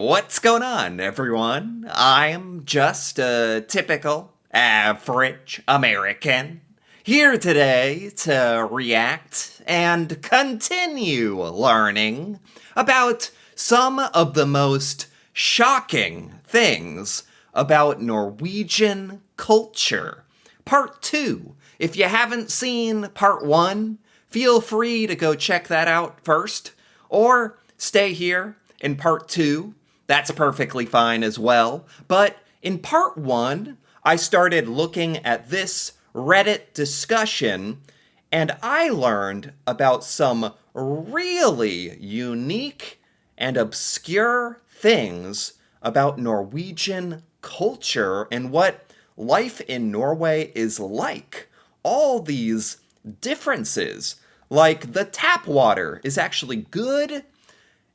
What's going on, everyone? I'm just a typical, average American here today to react and continue learning about some of the most shocking things about Norwegian culture. Part 2. If you haven't seen Part 1, feel free to go check that out first, or stay here in Part 2. That's perfectly fine as well. But in Part 1, I started looking at this Reddit discussion, and I learned about some really unique and obscure things about Norwegian culture and what life in Norway is like. All these differences, like the tap water is actually good.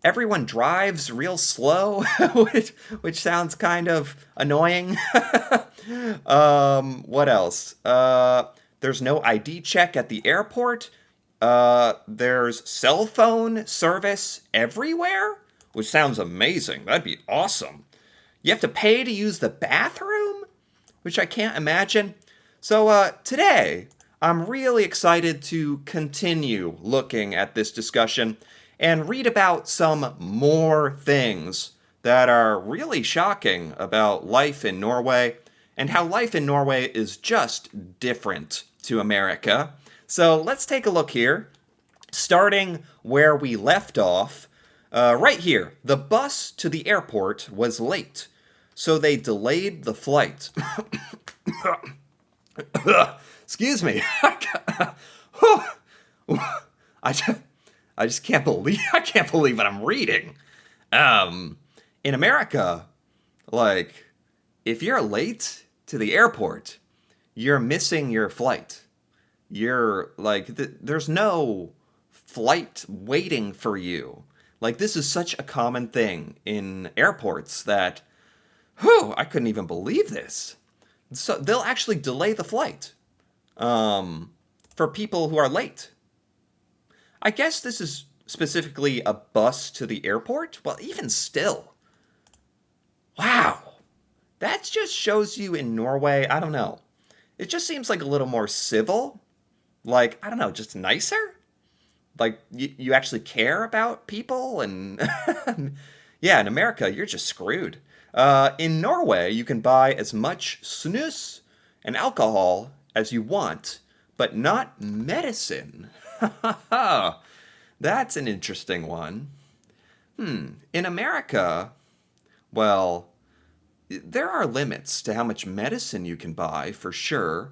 Everyone drives real slow, which sounds kind of annoying. What else? There's no ID check at the airport. There's cell phone service everywhere, which sounds amazing. That'd be awesome. You have to pay to use the bathroom, which I can't imagine. So today, I'm really excited to continue looking at this discussion and read about some more things that are really shocking about life in Norway and how life in Norway is just different to America. So let's take a look here, starting where we left off. Right here, the bus to the airport was late, so they delayed the flight. Excuse me. I just, I just can't believe what I'm reading. In America, like if you're late to the airport, you're missing your flight. You're like there's no flight waiting for you. Like this is such a common thing in airports that I couldn't even believe this. So they'll actually delay the flight for people who are late. I guess this is specifically a bus to the airport. Well, even still, wow. That just shows you in Norway, I don't know. It just seems like a little more civil. Like, I don't know, just nicer? Like, you actually care about people? And yeah, in America, you're just screwed. In Norway, you can buy as much snus and alcohol as you want, but not medicine. That's an interesting one. In America, well, there are limits to how much medicine you can buy, for sure.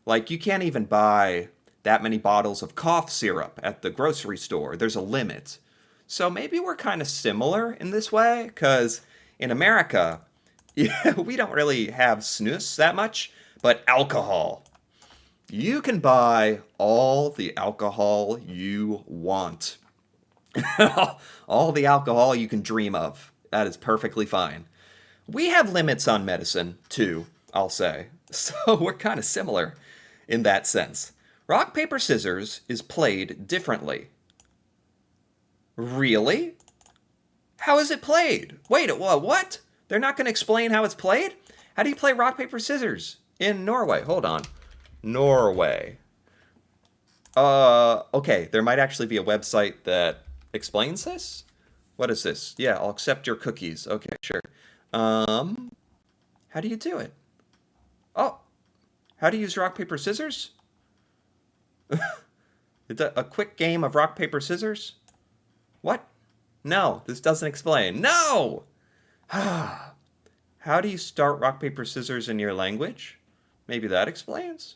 Like, you can't even buy that many bottles of cough syrup at the grocery store. There's a limit. So maybe we're kind of similar in this way, because in America, yeah, we don't really have snus that much, but alcohol. You can buy all the alcohol you want. All the alcohol you can dream of. That is perfectly fine. We have limits on medicine, too, I'll say. So we're kind of similar in that sense. Rock, paper, scissors is played differently. Really? How is it played? Wait, what? They're not going to explain how it's played? How do you play rock, paper, scissors in Norway? Hold on. Norway. Okay, there might actually be a website that explains this. What is this? Yeah, I'll accept your cookies. Okay, sure. How do you do it? Oh, how do you use rock, paper, scissors? It's a quick game of rock, paper, scissors? What? No, this doesn't explain. No! How do you start rock, paper, scissors in your language? Maybe that explains.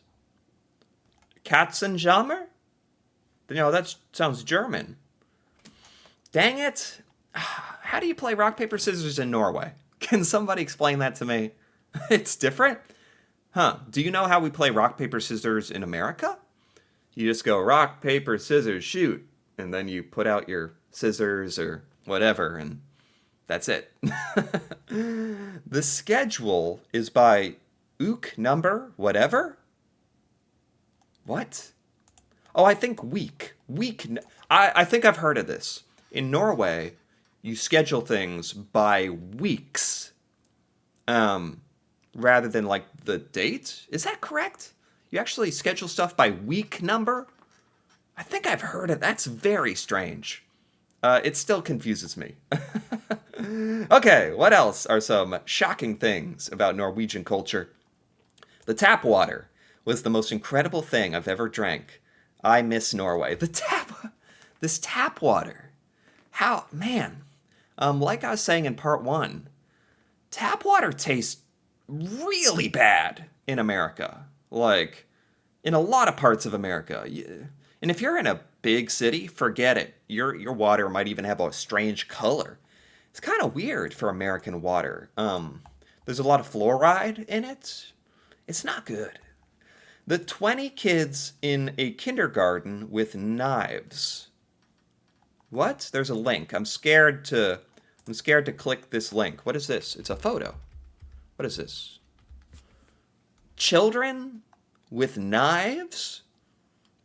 Katzenjammer? No, that sounds German. Dang it. How do you play rock, paper, scissors in Norway? Can somebody explain that to me? It's different? Huh. Do you know how we play rock, paper, scissors in America? You just go rock, paper, scissors, shoot. And then you put out your scissors or whatever, and that's it. The schedule is by ook number, whatever? What? Oh, I think week. I think I've heard of this. In Norway, you schedule things by weeks, um, rather than like the date. Is that correct? You actually schedule stuff by week number? I think I've heard it. That's very strange. It still confuses me. Okay, what else are some shocking things about Norwegian culture? The tap water was the most incredible thing I've ever drank. I miss Norway. This tap water. How, man, like I was saying in part one, tap water tastes really bad in America. Like, in a lot of parts of America. And if you're in a big city, forget it. Your water might even have a strange color. It's kind of weird for American water. There's a lot of fluoride in it. It's not good. The 20 kids in a kindergarten with knives. What? There's a link. I'm scared to click this link. What is this? It's a photo. What is this? Children with knives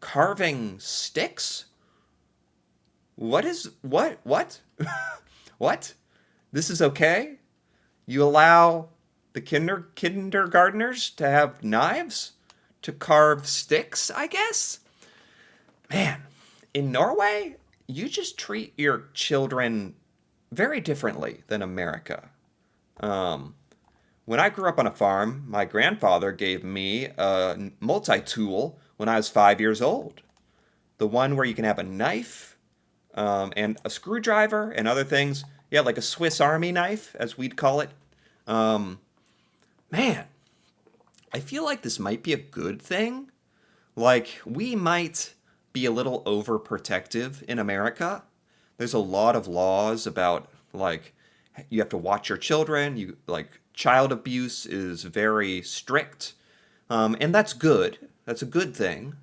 carving sticks? What? What? This is okay? You allow the kindergartners to have knives to carve sticks, I guess? Man, in Norway, you just treat your children very differently than America. Um, when I grew up on a farm, my grandfather gave me a multi-tool when I was 5 years old. The one where you can have a knife, and a screwdriver and other things. Yeah, like a Swiss Army knife, as we'd call it. Um, Man, I feel like this might be a good thing. Like, we might be a little overprotective in America. There's a lot of laws about, like, you have to watch your children. Child abuse is very strict. And that's good. That's a good thing.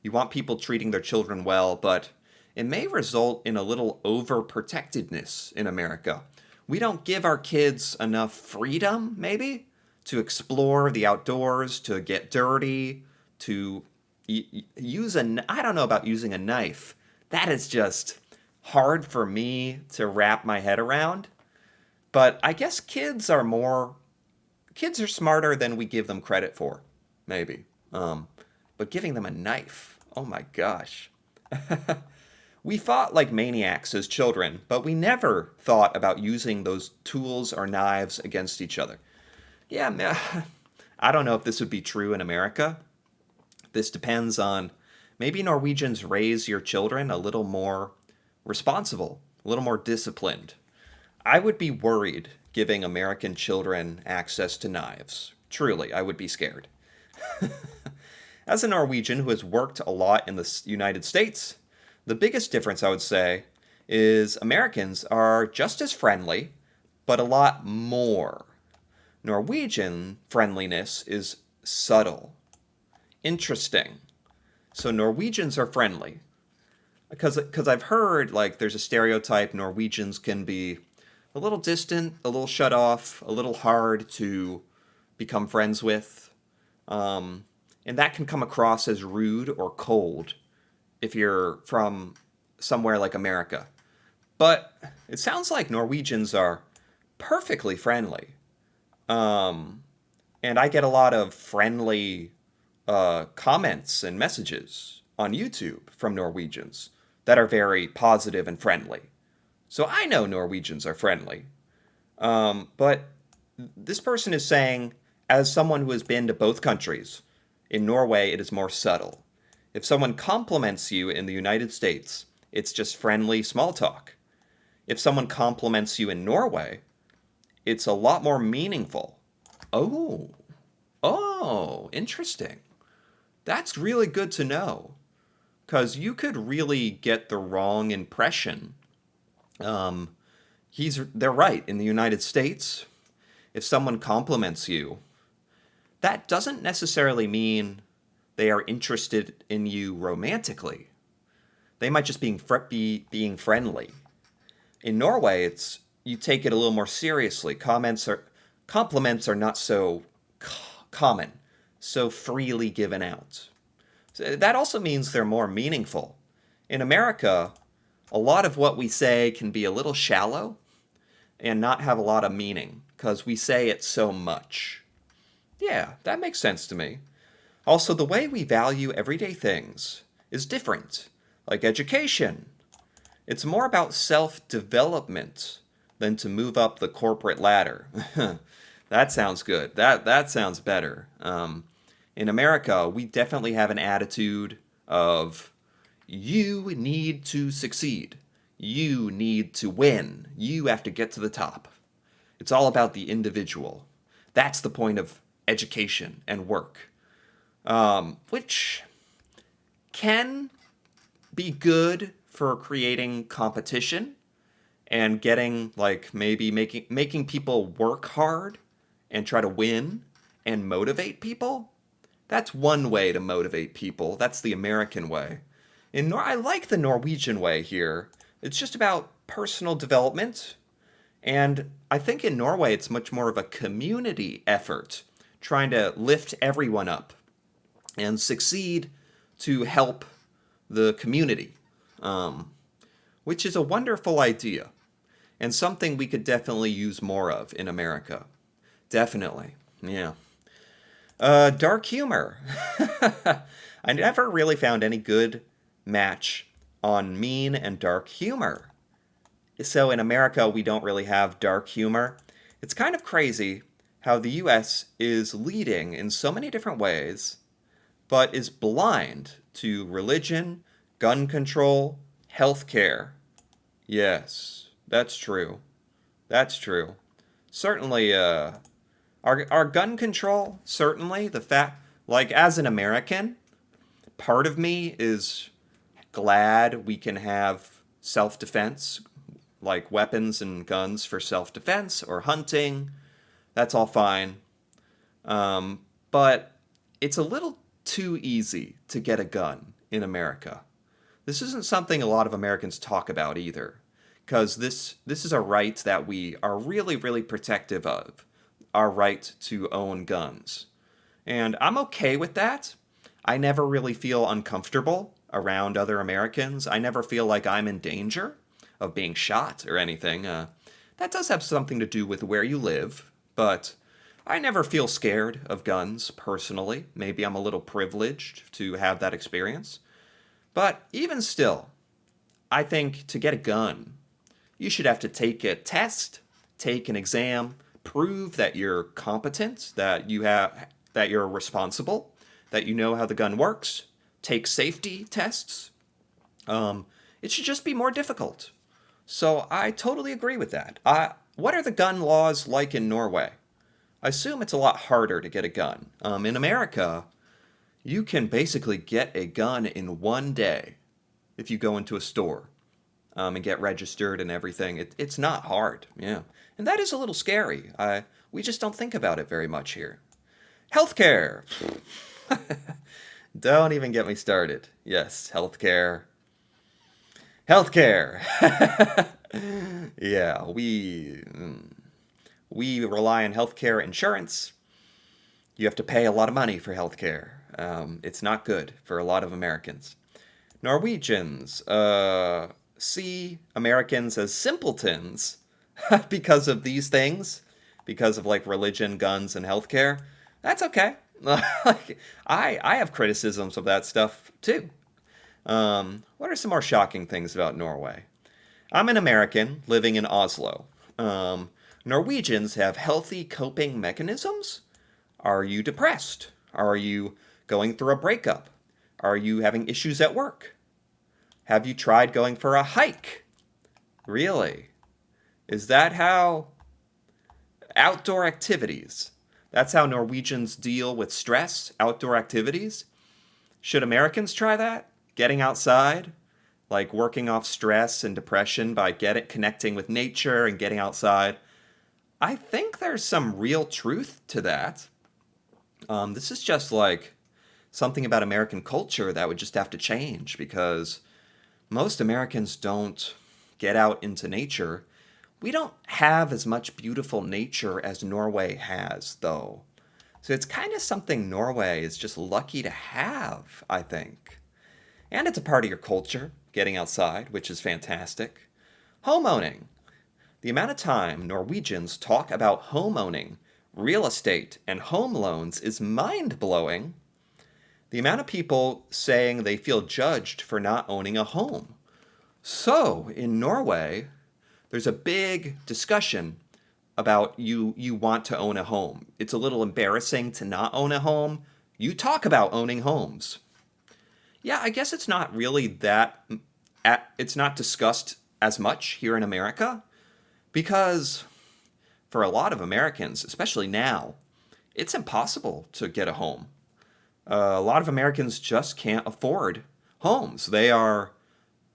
You want people treating their children well, but it may result in a little overprotectedness in America. We don't give our kids enough freedom, maybe, to explore the outdoors, to get dirty, to I don't know about using a knife. That is just hard for me to wrap my head around. But I guess kids are smarter than we give them credit for, maybe. But giving them a knife, oh my gosh. We fought like maniacs as children, but we never thought about using those tools or knives against each other. Yeah, I don't know if this would be true in America. This depends on, maybe Norwegians raise your children a little more responsible, a little more disciplined. I would be worried giving American children access to knives. Truly, I would be scared. As a Norwegian who has worked a lot in the United States, the biggest difference I would say is Americans are just as friendly, but a lot more. Norwegian friendliness is subtle. Interesting. So Norwegians are friendly. Because I've heard, like, there's a stereotype Norwegians can be a little distant, a little shut off, a little hard to become friends with. And that can come across as rude or cold if you're from somewhere like America. But it sounds like Norwegians are perfectly friendly. Um, and I get a lot of friendly comments and messages on YouTube from Norwegians that are very positive and friendly. So I know Norwegians are friendly. But this person is saying, as someone who has been to both countries, in Norway it is more subtle. If someone compliments you in the United States, it's just friendly small talk. If someone compliments you in Norway, it's a lot more meaningful. Oh, interesting. That's really good to know. Because you could really get the wrong impression. Um, they're right. In the United States, if someone compliments you, that doesn't necessarily mean they are interested in you romantically. They might just be being friendly. In Norway, it's you take it a little more seriously. Compliments are not so common, so freely given out. So that also means they're more meaningful. In America, a lot of what we say can be a little shallow and not have a lot of meaning because we say it so much. Yeah, that makes sense to me. Also, the way we value everyday things is different, like education. It's more about self development than to move up the corporate ladder. That sounds good. That sounds better. In America, we definitely have an attitude of you need to succeed. You need to win. You have to get to the top. It's all about the individual. That's the point of education and work, which can be good for creating competition and getting like maybe making people work hard and try to win and motivate people. That's one way to motivate people. That's the American way. I like the Norwegian way here. It's just about personal development. And I think in Norway, it's much more of a community effort, trying to lift everyone up and succeed to help the community, which is a wonderful idea and something we could definitely use more of in America. Definitely. Yeah. Dark humor. I never really found any good match on mean and dark humor. So in America, we don't really have dark humor. It's kind of crazy how the US is leading in so many different ways, but is blind to religion, gun control, healthcare. Yes, that's true. That's true. Certainly, our gun control, certainly, the fact, like, as an American, part of me is glad we can have self defense, like weapons and guns for self defense or hunting. That's all fine. But it's a little too easy to get a gun in America. This isn't something a lot of Americans talk about either, because this is a right that we are really, really protective of, our right to own guns. And I'm okay with that. I never really feel uncomfortable around other Americans. I never feel like I'm in danger of being shot or anything. That does have something to do with where you live, but I never feel scared of guns personally. Maybe I'm a little privileged to have that experience. But even still, I think to get a gun, you should have to take a test, take an exam, prove that you're competent, that you're responsible, that you know how the gun works, take safety tests. It should just be more difficult. So I totally agree with that. What are the gun laws like in Norway? I assume it's a lot harder to get a gun. In America, you can basically get a gun in one day if you go into a store and get registered and everything. It's not hard, yeah. And that is a little scary. We just don't think about it very much here. Healthcare. Don't even get me started. Yes, healthcare. Healthcare. Yeah, we rely on healthcare insurance. You have to pay a lot of money for healthcare. It's not good for a lot of Americans. Norwegians see Americans as simpletons because of these things, because of like religion, guns, and healthcare. That's okay. Like, I have criticisms of that stuff too. What are some more shocking things about Norway? I'm an American living in Oslo. Norwegians have healthy coping mechanisms. Are you depressed? Are you going through a breakup? Are you having issues at work? Have you tried going for a hike? Really? Is that how outdoor activities? That's how Norwegians deal with stress, outdoor activities? Should Americans try that? Getting outside? Like working off stress and depression by connecting with nature and getting outside? I think there's some real truth to that. This is just like something about American culture that would just have to change because most Americans don't get out into nature. We don't have as much beautiful nature as Norway has, though. So it's kind of something Norway is just lucky to have, I think. And it's a part of your culture. getting outside, which is fantastic. Homeowning. The amount of time Norwegians talk about homeowning, real estate, and home loans is mind blowing. The amount of people saying they feel judged for not owning a home. So, in Norway, there's a big discussion about you want to own a home. It's a little embarrassing to not own a home. You talk about owning homes. Yeah, I guess it's not really it's not discussed as much here in America because for a lot of Americans, especially now, it's impossible to get a home. A lot of Americans just can't afford homes. They are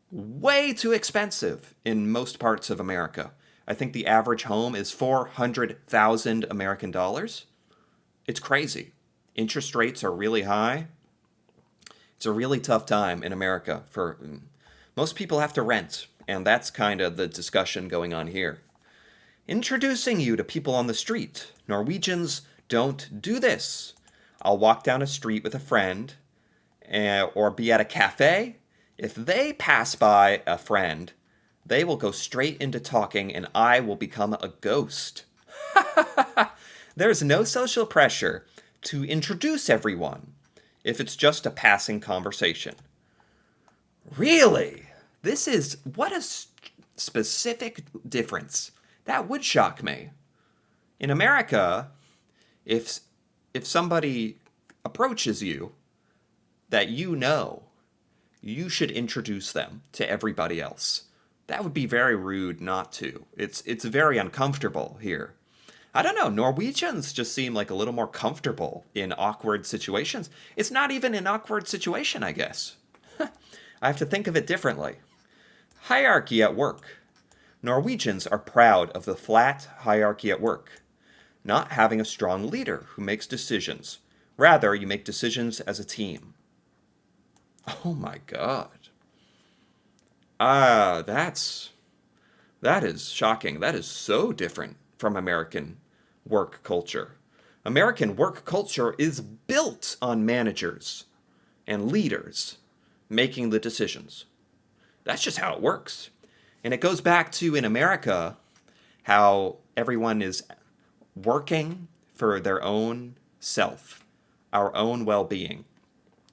way too expensive in most parts of America. I think the average home is 400,000 American dollars. It's crazy. Interest rates are really high. It's a really tough time in America for most people have to rent, and that's kind of the discussion going on here. Introducing you to people on the street. Norwegians don't do this. I'll walk down a street with a friend or be at a cafe. If they pass by a friend, they will go straight into talking and I will become a ghost. There's no social pressure to introduce everyone if it's just a passing conversation. Really? What a specific difference. That would shock me. In America, if somebody approaches you that you know, you should introduce them to everybody else. That would be very rude not to. It's very uncomfortable here. I don't know, Norwegians just seem like a little more comfortable in awkward situations. It's not even an awkward situation, I guess. I have to think of it differently. Hierarchy at work. Norwegians are proud of the flat hierarchy at work, not having a strong leader who makes decisions. Rather, you make decisions as a team. Oh my God. That is shocking. That is so different from American work culture. American work culture is built on managers and leaders making the decisions. That's just how it works. And it goes back to in America how everyone is working for their own self, our own well-being.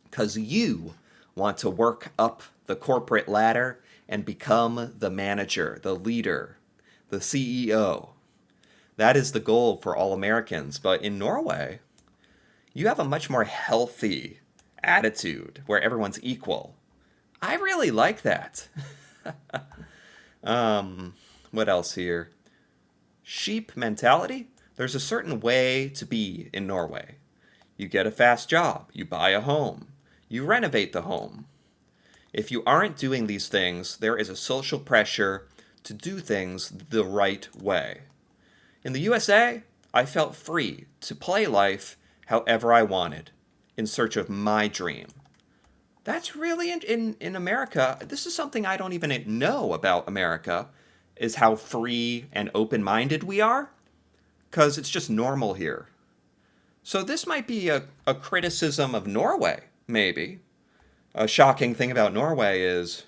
Because you want to work up the corporate ladder and become the manager, the leader, the CEO. That is the goal for all Americans. But in Norway, you have a much more healthy attitude where everyone's equal. I really like that. What else here? Sheep mentality? There's a certain way to be in Norway. You get a fast job, you buy a home, you renovate the home. If you aren't doing these things, there is a social pressure to do things the right way. In the USA, I felt free to play life however I wanted, in search of my dream. That's really in America. This is something I don't even know about America, is how free and open-minded we are, because it's just normal here. So this might be a criticism of Norway, maybe. A shocking thing about Norway is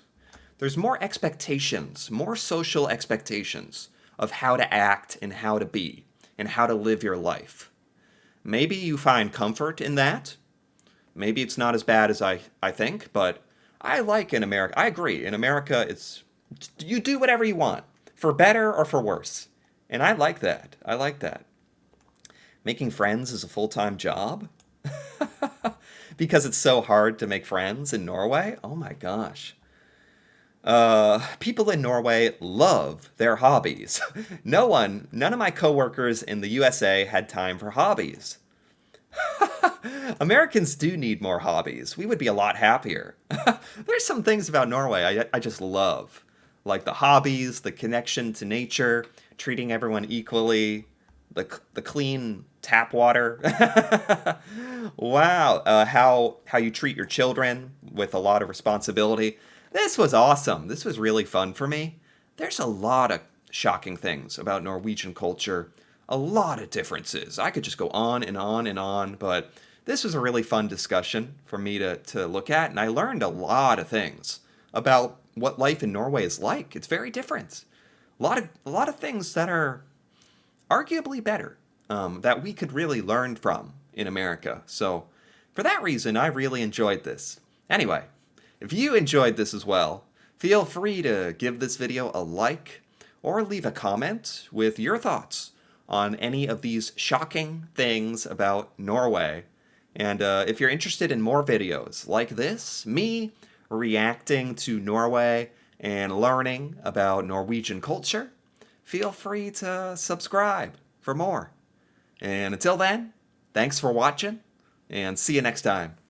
there's more expectations, more social expectations of how to act and how to be and how to live your life. Maybe you find comfort in that. Maybe it's not as bad as I think, but I like in America. I agree. In America, it's you do whatever you want, for better or for worse. And I like that. I like that. Making friends is a full-time job? Because it's so hard to make friends in Norway? Oh my gosh. People in Norway love their hobbies. None of my coworkers in the USA had time for hobbies. Americans do need more hobbies. We would be a lot happier. There's some things about Norway I just love. Like the hobbies, the connection to nature, treating everyone equally, the clean tap water. Wow. How you treat your children with a lot of responsibility. This was awesome. This was really fun for me. There's a lot of shocking things about Norwegian culture. A lot of differences. I could just go on and on and on, but this was a really fun discussion for me to look at, and I learned a lot of things about what life in Norway is like. It's very different. A lot of things that are arguably better that we could really learn from in America. So, for that reason, I really enjoyed this. Anyway, if you enjoyed this as well, feel free to give this video a like or leave a comment with your thoughts on any of these shocking things about Norway. And if you're interested in more videos like this, me reacting to Norway and learning about Norwegian culture, feel free to subscribe for more. And until then, thanks for watching, and see you next time.